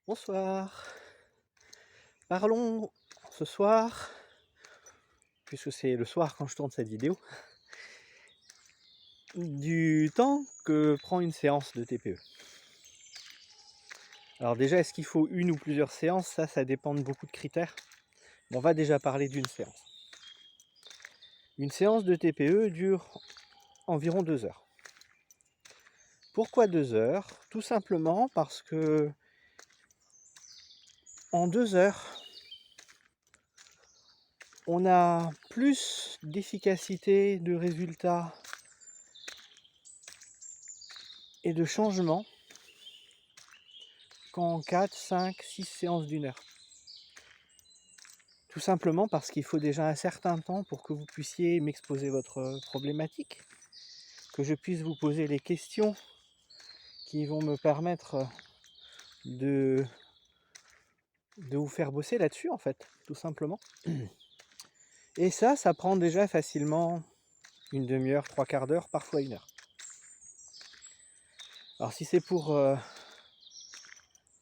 Bonsoir. Parlons ce soir, puisque c'est le soir quand je tourne cette vidéo, du temps que prend une séance de TPE. Alors déjà, est-ce qu'il faut une ou plusieurs séances? Ça dépend de beaucoup de critères. On va déjà parler d'une séance. Une séance de TPE dure environ 2 heures. Pourquoi 2 heures? Tout simplement parce que en 2 heures, on a plus d'efficacité, de résultats et de changements qu'en 4, 5, 6 séances d'une heure. Tout simplement parce qu'il faut déjà un certain temps pour que vous puissiez m'exposer votre problématique, que je puisse vous poser les questions qui vont me permettre de vous faire bosser là-dessus, en fait, tout simplement. Et ça prend déjà facilement une demi-heure, 3/4 d'heure, parfois 1 heure. Alors si c'est pour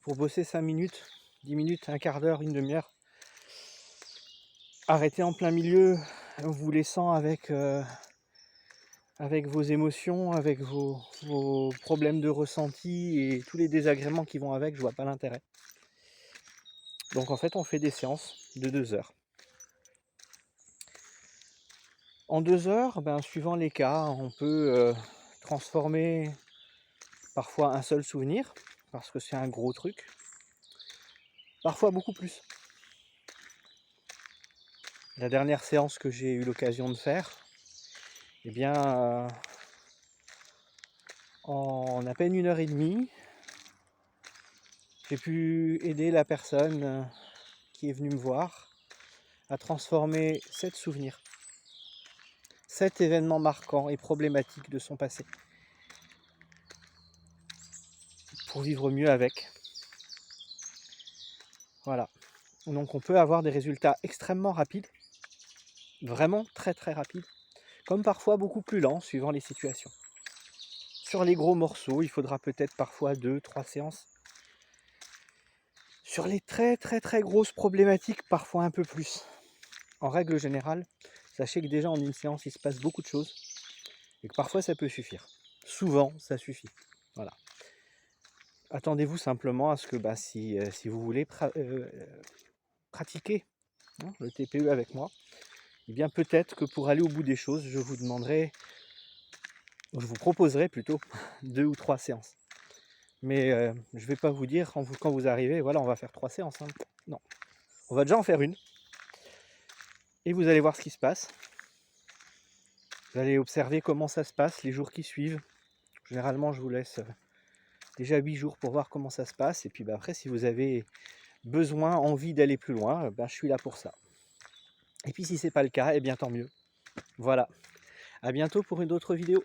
bosser 5 minutes, 10 minutes, un quart d'heure, une demi-heure, arrêtez en plein milieu, vous laissant avec vos émotions, avec vos problèmes de ressenti et tous les désagréments qui vont avec, je vois pas l'intérêt. Donc en fait, on fait des séances de 2 heures. En 2 heures, suivant les cas, on peut transformer parfois un seul souvenir, parce que c'est un gros truc, parfois beaucoup plus. La dernière séance que j'ai eu l'occasion de faire, en à peine 1 heure et demie, j'ai pu aider la personne qui est venue me voir à transformer 7 souvenirs, 7 événements marquants et problématiques de son passé, pour vivre mieux avec. Voilà. Donc on peut avoir des résultats extrêmement rapides, vraiment très très rapides, comme parfois beaucoup plus lents suivant les situations. Sur les gros morceaux, il faudra peut-être parfois 2-3 séances. Sur les très très très grosses problématiques, parfois un peu plus. En règle générale, sachez que déjà en une séance, il se passe beaucoup de choses et que parfois ça peut suffire. Souvent, ça suffit. Voilà. Attendez-vous simplement à ce que si vous voulez pratiquer le TPE avec moi, peut-être que pour aller au bout des choses, je vous proposerai plutôt 2 ou 3 séances. Mais je ne vais pas vous dire quand vous arrivez, voilà, on va faire 3 séances. Non, on va déjà en faire une. Et vous allez voir ce qui se passe. Vous allez observer comment ça se passe les jours qui suivent. Généralement, je vous laisse déjà 8 jours pour voir comment ça se passe. Et puis après, si vous avez besoin, envie d'aller plus loin, je suis là pour ça. Et puis si c'est pas le cas, tant mieux. Voilà. À bientôt pour une autre vidéo.